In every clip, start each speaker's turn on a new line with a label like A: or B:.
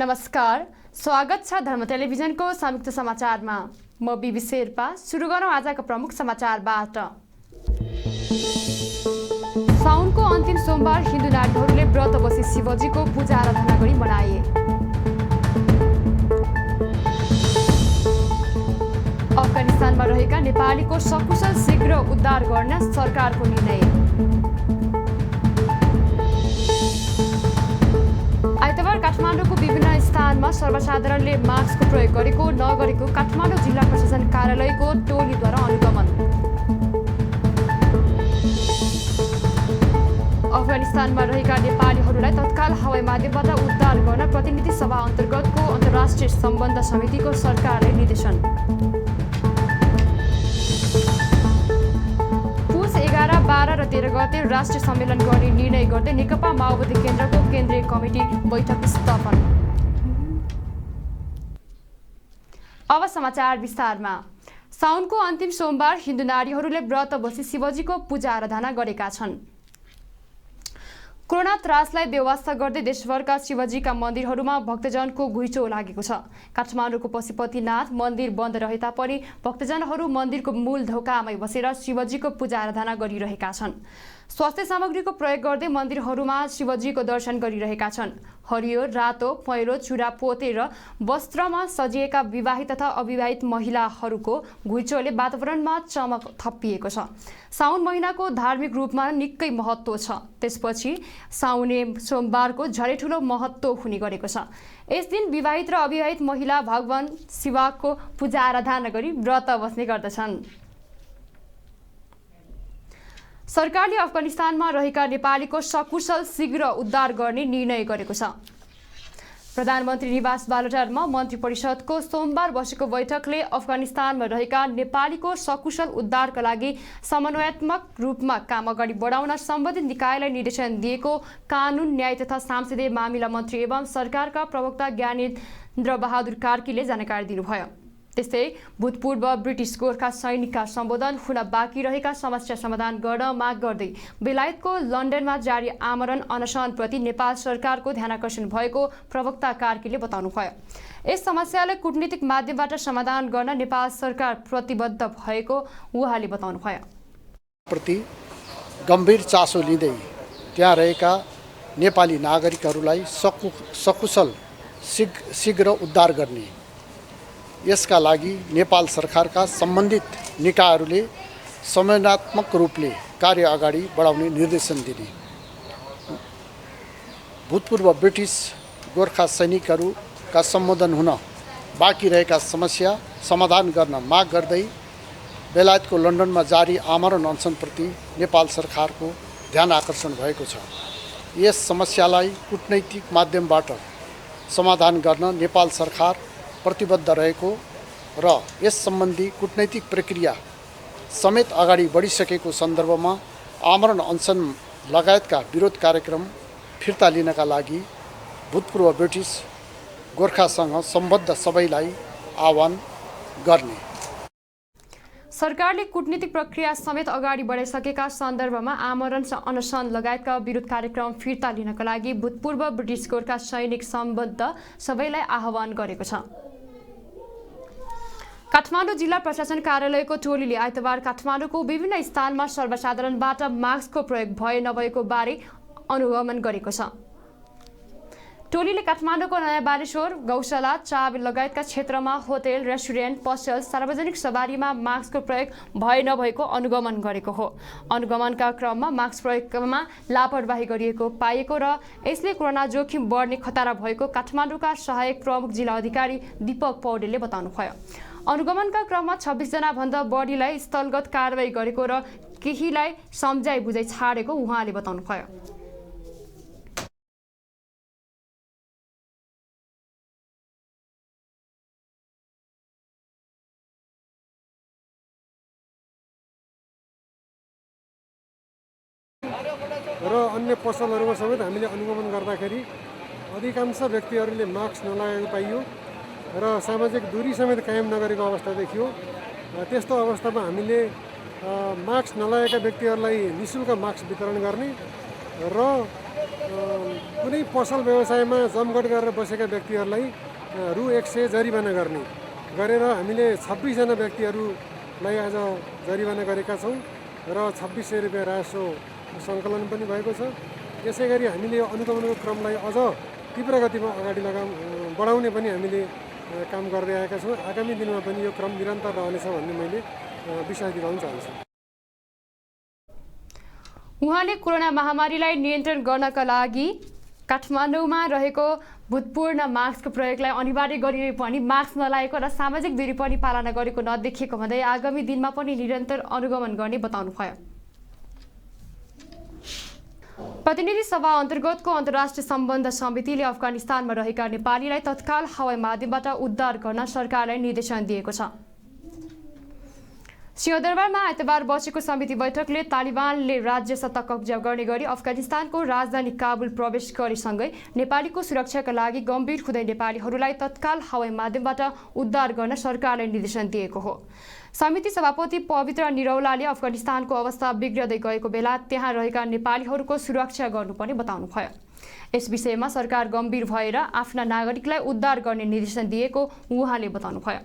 A: नमस्कार, स्वागत छ धर्म टेलिभिजनको संयुक्त समाचारमा। म बिबी शेर्पा। सुरु गरौँ आजका प्रमुख समाचारबाट। साउनको अन्तिम सोमबार हिन्दू नारीहरूले व्रत बसी शिवजीको पूजा आराधना गरी मनाए। अफगानिस्तानमा रहेका नेपालीको सकुशल शीघ्र उद्धार गर्न सरकारको निर्णय। आइतबार काठमाडौँको विभिन्न स्थानमा सर्वसाधारणले मास्कको प्रयोग गरेको नगरेको काठमाडौँ जिल्ला प्रशासन कार्यालयको टोलीद्वारा अनुगमन। अफगानिस्तानमा रहेका नेपालीहरूलाई तत्काल हवाई माध्यमबाट उद्धार गर्न प्रतिनिधि सभा अन्तर्गतको अन्तर्राष्ट्रिय सम्बन्ध समितिको सरकारले निर्देशन। पुस 11, 12 र 13 गते राष्ट्रिय सम्मेलन गर्ने निर्णय गर्दै नेकपा माओवादी केन्द्रको केन्द्रीय कमिटी बैठक स्थापना। अब समाचार विस्तारमा। साउनको अन्तिम सोमबार हिन्दू नारीहरूले व्रत बसी शिवजीको पूजा आराधना गरेका छन्। कोरोना त्रासलाई बेवास्ता गर्दै देशभरका शिवजीका मन्दिरहरूमा भक्तजनको घुइँचो लागेको छ। काठमाडौँको पशुपतिनाथ मन्दिर बन्द रहे तापनि भक्तजनहरू मन्दिरको मूल ढोकामै बसेर शिवजीको पूजा आराधना गरिरहेका छन्। स्वास्थ्य सामग्रीको प्रयोग गर्दै मन्दिरहरूमा शिवजीको दर्शन गरिरहेका छन्। हरियो, रातो, पहेँलो चुरा पोते र वस्त्रमा सजिएका विवाहित तथा अविवाहित महिलाहरूको घुइँचोले वातावरणमा चमक थपिएको छ। साउन महिनाको धार्मिक रूपमा निकै महत्त्व छ। त्यसपछि साउने सोमबारको झरै ठुलो महत्त्व हुने गरेको छ। यस दिन विवाहित र अविवाहित महिला भगवान शिवको पूजा आराधना गरी व्रत बस्ने गर्दछन्। सरकारले अफगानिस्तानमा रहेका नेपालीको सकुशल शीघ्र उद्धार गर्ने निर्णय गरेको छ। प्रधानमन्त्री निवास बालुटारमा मन्त्री परिषदको सोमबार बसेको बैठकले अफगानिस्तानमा रहेका नेपालीको सकुशल उद्धारका लागि समन्वयात्मक रूपमा काम अगाडि बढाउन सम्बन्धित निकायलाई निर्देशन दिएको कानुन, न्याय तथा संसदीय मामिला मन्त्री एवं सरकारका प्रवक्ता ज्ञानेन्द्र बहादुर कार्कीले जानकारी दिनुभयो। त्यस्तै भूतपूर्व ब्रिटिस गोर्खा सैनिकका सम्बोधन हुन बाँकी रहेका समस्या समाधान गर्न माग गर्दै बेलायतको लन्डनमा जारी आमरण अनसनप्रति नेपाल सरकारको ध्यानाकर्षण भएको प्रवक्ता कार्कीले बताउनुभयो। यस समस्यालाई कूटनीतिक माध्यमबाट समाधान गर्न नेपाल सरकार प्रतिबद्ध भएको उहाँले बताउनुभयो।
B: प्रति गम्भीर चासो लिँदै त्यहाँ रहेका नेपाली नागरिकहरूलाई सकुशल शीघ्र उद्धार गर्ने, यसका लागि नेपाल सरकारका सम्बन्धित निकायहरूले समन्वयात्मक रूपले कार्य अगाडि बढाउने निर्देशन दिने, भूतपूर्व ब्रिटिस गोर्खा सैनिकहरूका सम्बोधन हुन बाँकी रहेका समस्या समाधान गर्न माग गर्दै बेलायतको लन्डनमा जारी आमरण अनसनप्रति नेपाल सरकारको ध्यान आकर्षण भएको छ। यस समस्यालाई कूटनैतिक माध्यमबाट समाधान गर्न नेपाल सरकार प्रतिबद्ध रहेको र यस सम्बन्धी कूटनैतिक प्रक्रिया समेत अगाडि बढिसकेको सन्दर्भमा आमरण अनसन लगायतका विरोध कार्यक्रम फिर्ता लिनका लागि भूतपूर्व ब्रिटिस गोर्खासँग सम्बद्ध सबैलाई आह्वान गर्ने।
A: सरकारले कूटनीतिक प्रक्रिया समेत अगाडि बढाइसकेका सन्दर्भमा आमरण अनसन लगायतका विरोध कार्यक्रम फिर्ता लिनका लागि भूतपूर्व ब्रिटिस गोर्खा सैनिक सम्बद्ध सबैलाई आह्वान गरेको छ। काठमाडौँ जिल्ला प्रशासन कार्यालयको टोलीले आइतबार काठमाडौँको विभिन्न स्थानमा सर्वसाधारणबाट मास्कको प्रयोग भए नभएको बारे अनुगमन गरेको छ। टोलीले काठमाडौँको नयाँ बानेश्वर, गौशाला, चाब लगायतका क्षेत्रमा होटेल, रेस्टुरेन्ट, पसल, सार्वजनिक सवारीमा मास्कको प्रयोग भए नभएको अनुगमन गरेको हो। अनुगमनका क्रममा मास्क प्रयोगमा लापरवाही गरिएको पाइएको र यसले कोरोना जोखिम बढ्ने खतरा भएको काठमाडौँका सहायक प्रमुख जिल्ला अधिकारी दीपक पौडेलले बताउनुभयो। अनुगमनका क्रममा 26 जना भन्दा बढीलाई स्थलगत कारबाही गरेको र केहीलाई सम्झाइ बुझाइ छाडेको उहाँले बताउनुभयो।
C: र अन्य पसलहरूमा समेत हामीले अनुगमन गर्दाखेरि अधिकांश व्यक्तिहरूले मास्क नलगाएको पाइयो र सामाजिक दूरी समेत कायम नगरेको अवस्था देखियो। त्यस्तो अवस्थामा हामीले मास्क नलगाएका व्यक्तिहरूलाई निःशुल्क मास्क वितरण गर्ने र कुनै पसल व्यवसायमा जमघट गरेर बसेका व्यक्तिहरूलाई रु 100 जरिवाना गरेर हामीले 26 जना व्यक्तिहरूलाई आज जरिवाना गरेका छौँ र 2600 रुपियाँ राजस्व सङ्कलन पनि भएको छ। यसै गरी हामीले यो अनुगमनको क्रमलाई अझ तीव्र गतिमा अगाडि बढाउने पनि हामीले काम गर्दै आएका छौँ। आगामी दिनमा पनि यो क्रम निरन्तर रहनेछ भन्ने मैले विश्वास दिलाउन चाहन्छु।
A: उहाँले कोरोना महामारीलाई नियन्त्रण गर्नका लागि काठमाडौँमा रहेको भूतपूर्ण मास्कको प्रयोगलाई अनिवार्य गरिए पनि मास्क नलागेको र सामाजिक दूरी पनि पालना गरेको नदेखिएको भन्दै आगामी दिनमा पनि निरन्तर अनुगमन गर्ने बताउनुभयो। प्रतिनिधि सभा अन्तर्गतको अन्तर्राष्ट्रिय सम्बन्ध समितिले अफगानिस्तानमा रहेका नेपालीलाई तत्काल हवाई माध्यमबाट उद्धार गर्न सरकारलाई निर्देशन दिएको छ। सिंहदरबारमा आइतबार बसेको समिति बैठकले तालिबानले राज्य सत्ता कब्जा गर्ने गरी अफगानिस्तानको राजधानी काबुल प्रवेश गरेसँगै नेपालीको सुरक्षाका लागि गम्भीर हुँदै नेपालीहरूलाई तत्काल हवाई माध्यमबाट उद्धार गर्न सरकारलाई निर्देशन दिएको हो। समिति सभापति पवित्र निरौलाले अफगानिस्तानको अवस्था बिग्रदै गएको बेला त्यहाँ रहेका नेपालीहरूको सुरक्षा गर्नुपर्ने बताउनुभयो। यस विषयमा सरकार गम्भीर भएर आफ्ना नागरिकलाई उद्धार गर्ने निर्देशन दिएको उहाँले बताउनुभयो।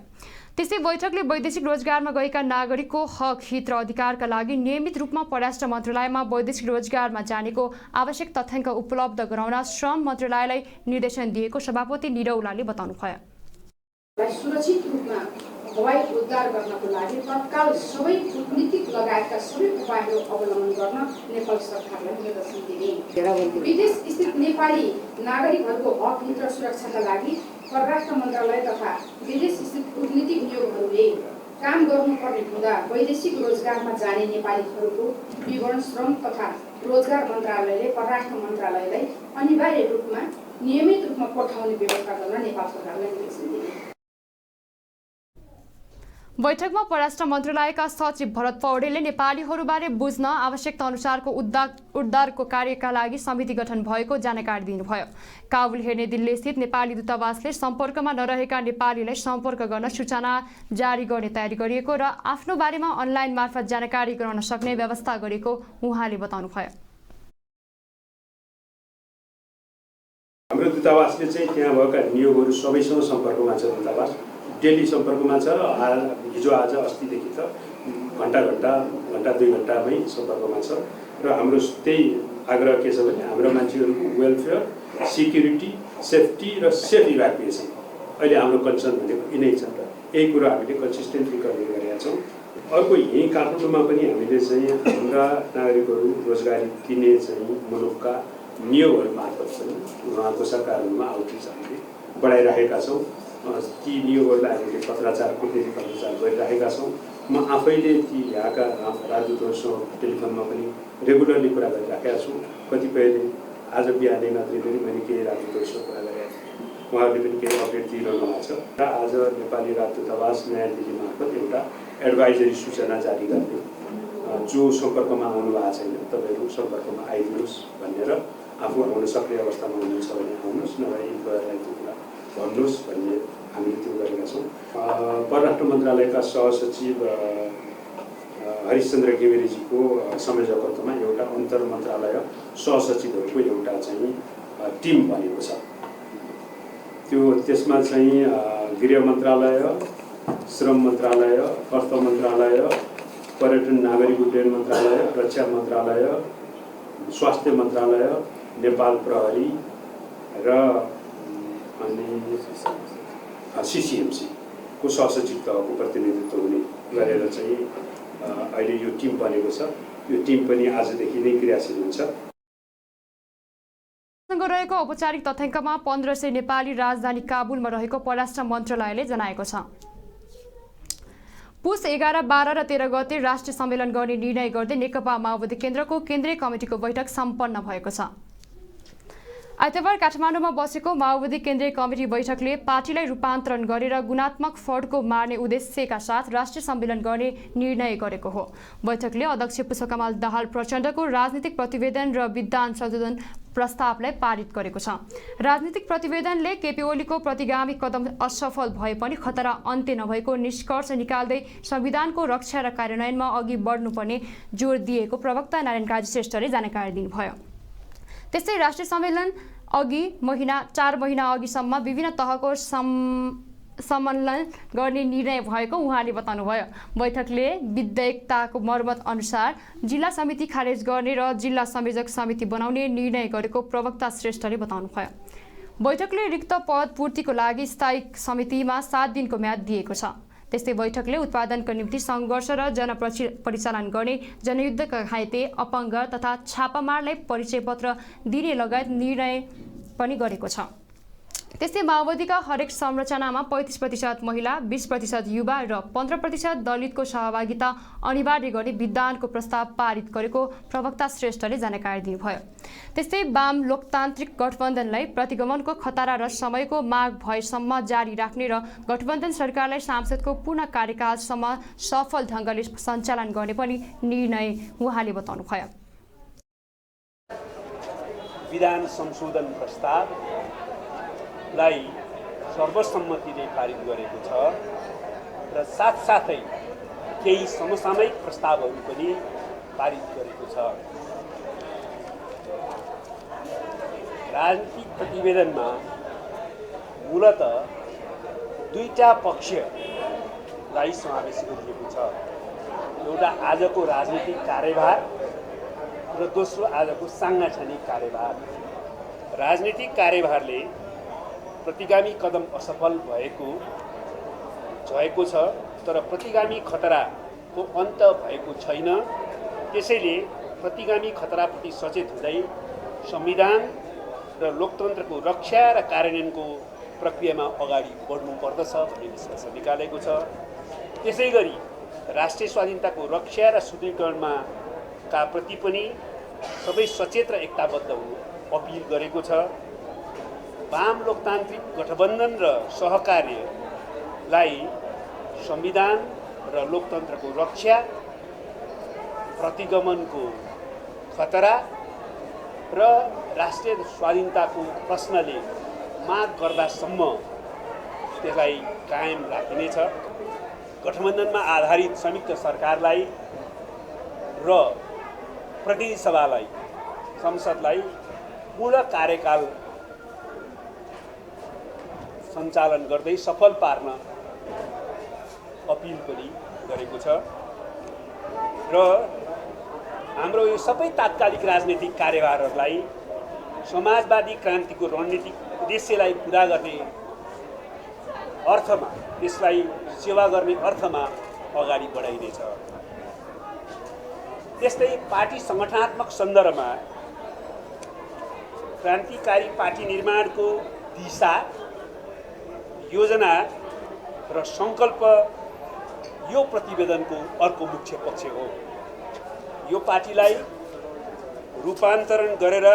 A: त्यसै बैठकले वैदेशिक रोजगारमा गएका नागरिकको हक हित र अधिकारका लागि नियमित रूपमा परराष्ट्र मन्त्रालयमा वैदेशिक रोजगारमा जानेको आवश्यक तथ्याङ्क उपलब्ध गराउन श्रम मन्त्रालयलाई निर्देशन दिएको सभापति निरौलाले बताउनुभयो।
D: सुरक्षित रूपमा हवाई उद्धार गर्नको लागि तत्काल सबै कूटनीतिक लगायतका सबै उपायहरू अवलम्बन गर्न नेपाल सरकारलाई निर्देशन दिने। विदेश स्थित नेपाली नागरिकहरूको हक हित र सुरक्षाका लागि परराष्ट्र मन्त्रालय तथा विदेश स्थित कूटनीतिक नियोगहरूले काम गर्नुपर्ने हुँदा वैदेशिक रोजगारमा जाने नेपालीहरूको विवरण श्रम तथा रोजगार मन्त्रालयले परराष्ट्र मन्त्रालयलाई अनिवार्य रूपमा नियमित रूपमा पठाउने व्यवस्था गर्न नेपाल सरकारलाई निर्देशन दिने।
A: बैठकमा परराष्ट्र मन्त्रालयका सचिव भरत पौडेलले नेपालीहरूबारे बुझ्न आवश्यकता अनुसारको उद्धारको कार्यका लागि समिति गठन भएको जानकारी दिनुभयो। काबुल हेर्ने दिल्ली स्थित नेपाली दूतावासले सम्पर्कमा नरहेका नेपालीलाई सम्पर्क गर्न सूचना जारी गर्ने तयारी गरिएको र आफ्नो बारेमा अनलाइन मार्फत जानकारी गराउन सक्ने व्यवस्था गरेको उहाँले बताउनुभयो।
E: हाम्रो दूतावासले चाहिँ त्यहाँ भएका नियोगहरू सबैसँग सम्पर्कमा छ। दूतावास डेली सम्पर्कमा छ। हिजो आज अस्तिदेखि त घन्टा 2 घन्टामै सम्पर्कमा छ र हाम्रो त्यही आग्रह के छ भने हाम्रो मान्छेहरूको वेलफेयर, सिक्युरिटी, सेफ्टी र सेफ इभ्याकुएसन अहिले हाम्रो कन्सर्न भनेको यिनै छ र यही कुरा हामीले कन्सिस्टेन्टली गर्ने गरेका छौँ। अर्को यहीँ काठमाडौँमा पनि हामीले चाहिँ हाम्रा नागरिकहरू रोजगारी दिने चाहिँ मुलुकका नियोगहरू मार्फत पनि उहाँको सरकारहरूमा आउटरिच हामीले बढाइराखेका छौँ। ती नियोगहरूलाई हामीले पत्राचार कूटनीतिक पत्राचार गरिराखेका छौँ। म आफैले ती यहाँका राजदूतहरूसँग टेलिफोनमा पनि रेगुलरली कुरा गरिराखेका छु। कतिपयले आज बिहानै मात्रै पनि मैले केही राजदूतहरूसँग कुरा गरेका थिएँ। उहाँहरूले पनि केही अपडेट दिइरहनु भएको छ र आज नेपाली राजदूतावास नयाँ दिल्ली मार्फत एउटा एडभाइजरी सूचना जारी गर्ने, जो सम्पर्कमा आउनु भएको छैन तपाईँहरू सम्पर्कमा आइदिनुहोस् भनेर, आफू आउन सक्ने अवस्थामा हुनुहुन्छ भने आउनुहोस्, नभए इम्प्लोयरलाई त्यो कुरा भन्नुहोस् भन्ने हामीले त्यो गरेका छौँ। परराष्ट्र मन्त्रालयका सहसचिव हरिशचन्द्र गेवेरीजीको संयोजकत्वमा एउटा अन्तर मन्त्रालय सहसचिवहरूको एउटा चाहिँ टिम बनेको छ। त्यसमा चाहिँ गृह मन्त्रालय, श्रम मन्त्रालय, अर्थ मन्त्रालय, पर्यटन नागरिक उड्डयन मन्त्रालय, रक्षा मन्त्रालय, स्वास्थ्य मन्त्रालय, नेपाल प्रहरी र CCMC को सहसचिव तहको प्रतिनिधित्व हुने गरेर चाहिँ अहिले यो टिम बनेको छ। यो टिम पनि आजदेखि नै क्रियाशील हुन्छ।
A: रहेको औपचारिक तथ्याङ्कमा 1500 नेपाली राजधानी काबुलमा रहेको परराष्ट्र मन्त्रालयले जनाएको छ। पुस 11, 12 र 13 गते राष्ट्रिय सम्मेलन गर्ने निर्णय गर्दै नेकपा माओवादी केन्द्रको केन्द्रीय कमिटीको बैठक सम्पन्न भएको छ। आइतबार काठमाडौँमा बसेको माओवादी केन्द्रीय कमिटी बैठकले पार्टीलाई रूपान्तरण गरेर गुणात्मक फड्को मार्ने उद्देश्यका साथ राष्ट्रिय सम्मेलन गर्ने निर्णय गरेको हो। बैठकले अध्यक्ष पुष्पकमल दाहाल प्रचण्डको राजनीतिक प्रतिवेदन र विधान संशोधन प्रस्तावलाई पारित गरेको छ। राजनीतिक प्रतिवेदनले केपी ओलीको प्रतिगामी कदम असफल भए पनि खतरा अन्त्य नभएको निष्कर्ष निकाल्दै संविधानको रक्षा र कार्यान्वयनमा अघि बढ्नुपर्ने जोड दिएको प्रवक्ता नारायण काजी श्रेष्ठले जानकारी दिनुभयो। त्यस्तै राष्ट्रिय सम्मेलन अघि 4 महिना अघिसम्म विभिन्न तहको सम्मेलन गर्ने निर्णय भएको उहाँले बताउनुभयो। बैठकले विधेयकताको मर्मत अनुसार जिल्ला समिति खारेज गर्ने र जिल्ला संयोजक समिति बनाउने निर्णय गरेको प्रवक्ता श्रेष्ठले बताउनुभयो। बैठकले रिक्त पद पूर्तिको लागि स्थायी समितिमा 7 दिनको म्याद दिएको छ। त्यस्तै बैठकले उत्पादनको निम्ति सङ्घर्ष र जनपरिचालन गर्ने, जनयुद्धका घाइते, अपाङ्ग तथा छापामारलाई परिचय पत्र दिने लगायत निर्णय पनि गरेको छ। त्यस्तै माओवादीका हरेक संरचनामा 35% महिला, 20% युवा र 15% दलितको सहभागिता अनिवार्य गर्ने विधानको प्रस्ताव पारित गरेको प्रवक्ता श्रेष्ठले जानकारी दिनुभयो। त्यस्तै वाम लोकतान्त्रिक गठबन्धनलाई प्रतिगमनको खतरा र समयको माग भएसम्म जारी राख्ने र गठबन्धन सरकारलाई सांसदको पूर्ण कार्यकालसम्म सफल ढङ्गले सञ्चालन गर्ने पनि निर्णय उहाँले बताउनुभयो।
F: विधान संशोधन प्रस्तावलाई सर्वसम्मतिले पारित गरेको छ र साथसाथै केही समसामयिक प्रस्तावहरू पनि पारित गरेको छ। राजनीतिक प्रतिवेदनमा मूलतः 2टा पक्षलाई समावेश गरिएको छ। एउटा आजको राजनीतिक कार्यभार र दोस्रो आजको साङ्गठनिक कार्यभार। राजनीतिक कार्यभारले प्रतिगामी कदम असफल भएको छ, तर प्रतिगामी खतराको अन्त भएको छैन। त्यसैले प्रतिगामी खतराप्रति सचेत हुँदै संविधान र लोकतन्त्रको रक्षा र कार्यान्वयनको प्रक्रियामा अगाडि बढ्नुपर्दछ भन्ने निष्कर्ष निकालेको छ। त्यसै गरी राष्ट्रिय स्वाधीनताको रक्षा र सुदृढीकरणमा का प्रति पनि सबै सचेत र एकताबद्ध हुनु अपिल गरेको छ। वाम लोकतान्त्रिक गठबन्धन र सहकार्यलाई संविधान र लोकतन्त्रको रक्षा, प्रतिगमनको खतरा र राष्ट्रिय स्वाधीनताको प्रश्नले माग गर्दासम्म त्यसलाई कायम राखिनेछ। गठबन्धनमा आधारित संयुक्त सरकारलाई र प्रतिनिधि सभालाई, संसदलाई पूर्ण कार्यकाल सञ्चालन गर्दै सफल पार्न अपिल पनि गरेको छ। र हाम्रो यो सबै तात्कालिक राजनीतिक कार्यभारहरूलाई समाजवादी क्रान्तिको रणनीतिक उद्देश्यलाई पुरा गर्ने अर्थमा, त्यसलाई सेवा गर्ने अर्थमा अगाडि बढाइनेछ। त्यस्तै पार्टी सङ्गठनात्मक सन्दर्भमा क्रान्तिकारी पार्टी निर्माणको दिशा, योजना र सङ्कल्प यो प्रतिवेदनको अर्को मुख्य पक्ष हो। यो पार्टीलाई रूपान्तरण गरेर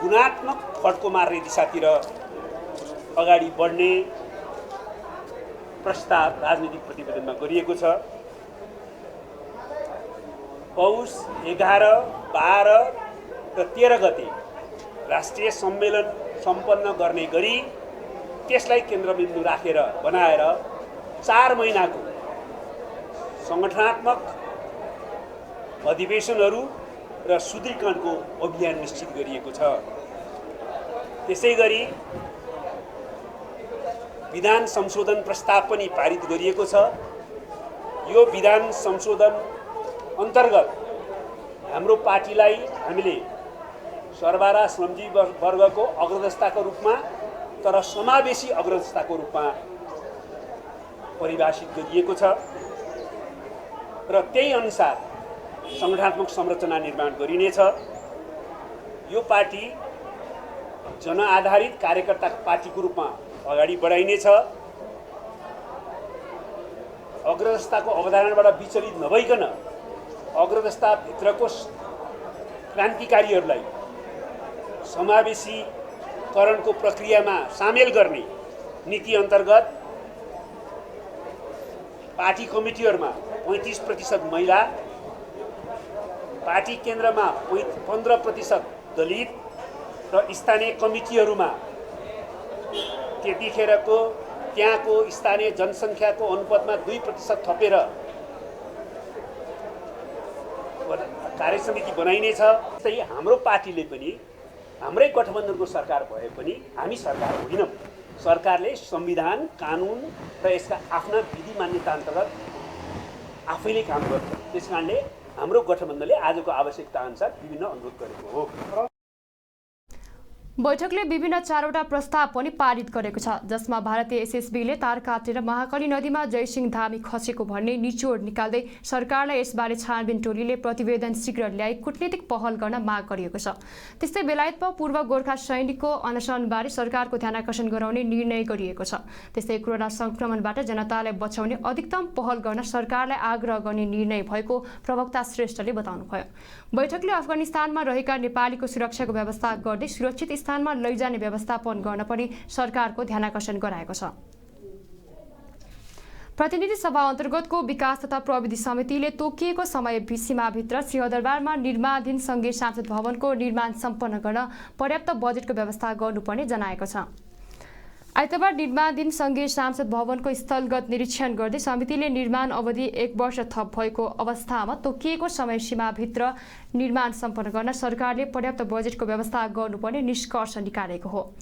F: गुणात्मक फड्को मार्ने दिशातिर अगाडि बढ्ने प्रस्ताव राजनीतिक प्रतिवेदनमा गरिएको छ। पौष 11, 12 र 13 गते राष्ट्रिय सम्मेलन सम्पन्न गर्ने गरी त्यसलाई केन्द्रबिन्दु राखेर बनाएर 4 महिनाको सङ्गठनात्मक अधिवेशनहरू र सुदृढीकरणको अभियान निश्चित गरिएको छ। त्यसै गरी विधान संशोधन प्रस्ताव पनि पारित गरिएको छ। यो विधान संशोधन अन्तर्गत हाम्रो पार्टीलाई हामीले सर्वहारा श्रमजीवी वर्गको अग्रदशताको रूपमा, तर समावेशी अग्रदशताको रूपमा परिभाषित गरिएको छ र त्यही अनुसार सङ्गठनात्मक संरचना निर्माण गरिनेछ। यो पार्टी जनआधारित कार्यकर्ता पार्टीको रूपमा अगाडि बढाइनेछ। अग्रदशताको अवधारणाबाट विचलित नभइकन अग्रदशताभित्रको क्रान्तिकारीहरूलाई समावेशीकरणको प्रक्रियामा सामेल गर्ने नीति अन्तर्गत पार्टी कमिटीहरूमा 35% महिला, पार्टी केन्द्रमा 15% दलित र स्थानीय कमिटीहरूमा त्यहाँको स्थानीय जनसङ्ख्याको अनुपातमा 2% थपेर कार्यसमिति बनाइनेछ। त्यही हाम्रो पार्टीले पनि हाम्रै गठबन्धनको सरकार भए पनि हामी सरकार होइनौँ। सरकारले संविधान, कानुन र यसका आफ्ना विधि मान्यता अन्तर्गत आफैले काम गर्छ। त्यसकारणले हाम्रो गठबन्धनले आजको आवश्यकता अनुसार विभिन्न अनुरोध गरेको हो।
A: बैठकले विभिन्न 4वटा प्रस्ताव पनि पारित गरेको छ, जसमा भारतीय एसएसबीले तार काटेर महाकाली नदीमा जयसिंह धामी खसेको भन्ने निचोड निकाल्दै सरकारलाई यसबारे छानबिन टोलीले प्रतिवेदन शीघ्र ल्याई कूटनीतिक पहल गर्न माग गरिएको छ। त्यस्तै बेलायतमा पूर्व गोर्खा सैनिकको अनसनबारे सरकारको ध्यानाकर्षण गराउने निर्णय गरिएको छ। त्यस्तै कोरोना संक्रमणबाट जनतालाई बचाउने अधिकतम पहल गर्न सरकारलाई आग्रह गर्ने निर्णय भएको प्रवक्ता श्रेष्ठले बताउनुभयो। बैठकले अफगानिस्तानमा रहेका नेपालीको सुरक्षाको व्यवस्था गर्दै सुरक्षित स्थानमा लैजाने व्यवस्थापन गर्न पनि सरकारको ध्यानाकर्षण गराएको छ। प्रतिनिधि सभा अन्तर्गतको विकास तथा प्रविधि समितिले तोकिएको समय सीमाभित्र सिंहदरबारमा निर्माणाधीन सङ्घीय संसद भवनको निर्माण सम्पन्न गर्न पर्याप्त बजेटको व्यवस्था गर्नुपर्ने जनाएको छ। आइतबार निर्माणाधीन सङ्घीय संसद भवनको स्थलगत निरीक्षण गर्दै समितिले निर्माण अवधि 1 वर्ष थप भएको अवस्थामा तोकिएको समय सीमाभित्र निर्माण सम्पन्न गर्न सरकारले पर्याप्त बजेटको व्यवस्था गर्नुपर्ने निष्कर्ष निकालेको हो।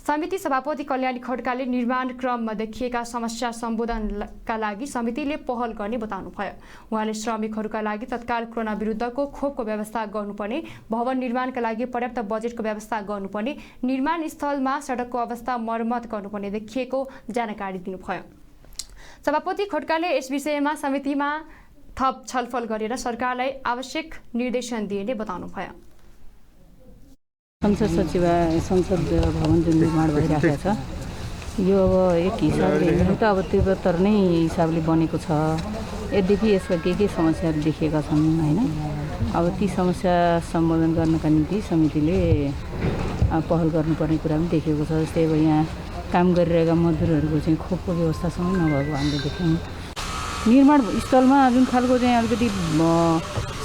A: समिति सभापति कल्याणी खड्काले निर्माण क्रममा देखिएका समस्या सम्बोधनका लागि समितिले पहल गर्ने बताउनुभयो। उहाँले श्रमिकहरूका लागि तत्काल कोरोना विरुद्धको खोपको व्यवस्था गर्नुपर्ने, भवन निर्माणका लागि पर्याप्त बजेटको व्यवस्था गर्नुपर्ने, निर्माण स्थलमा सडकको अवस्था मर्मत गर्नुपर्ने देखिएको जानकारी दिनुभयो। सभापति खड्काले यस विषयमा समितिमा थप छलफल गरेर सरकारलाई आवश्यक निर्देशन दिने बताउनुभयो।
G: संसद सचिवालय संसद भवन जुन निर्माण भइरहेको छ, यो अब एक हिसाबले हेर्नु त अब त्रिभत्तर नै हिसाबले बनेको छ। यद्यपि यसका के समस्याहरू देखिएका छन् होइन। अब ती समस्या सम्बोधन गर्नका निम्ति समितिले पहल गर्नुपर्ने कुरा पनि देखिएको छ। जस्तै अब यहाँ काम गरिरहेका मजदुरहरूको चाहिँ खोपको व्यवस्थासम्म नभएको हामीले देख्यौँ। निर्माण स्थलमा जुन खालको चाहिँ अलिकति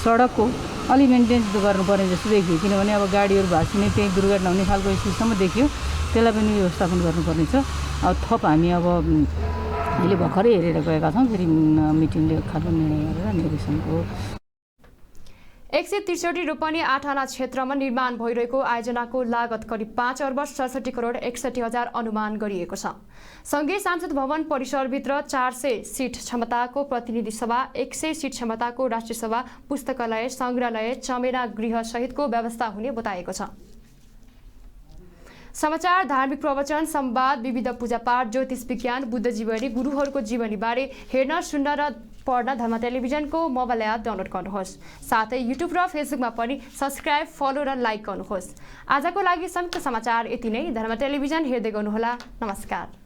G: सडकको अलि मेन्टेनेन्स गर्नुपर्ने जस्तो देखियो, किनभने अब गाडीहरू भाँसिने त्यही दुर्घटना हुने खालको स्थितिसम्म देखियो। त्यसलाई पनि व्यवस्थापन गर्नुपर्ने छ। अब थप हामी अब अहिले भर्खरै हेरेर गएका छौँ, फेरि मिटिङले खालको निर्णय गरेर निर्देशनको
A: 163 रोपनी 8 आना क्षेत्रमा निर्माण भइरहेको आयोजनाको लागत करिब 5 अर्ब 67 करोड 61 हजार अनुमान गरिएको छ। सङ्घीय संसद भवन परिसरभित्र 400 सिट क्षमताको प्रतिनिधि सभा, 100 सिट क्षमताको राष्ट्रिय सभा, पुस्तकालय, सङ्ग्रहालय, चमेना गृह सहितको व्यवस्था हुने बताएको छ। समाचार, धार्मिक प्रवचन, संवाद, विविध पूजापाठ, ज्योतिष विज्ञान, बुद्ध जीवनी, गुरुहरूको जीवनीबारे हेर्न, सुन्न र पढ्न धर्म टेलिभिजनको मोबाइल एप डाउनलोड गर्नुहोस्। साथै युट्युब र फेसबुकमा पनि सब्स्क्राइब, फलो र लाइक गर्नुहोस्। आजको लागि संयुक्त समाचार यति नै। धर्म टेलिभिजन हेर्दै गर्नुहोला। नमस्कार।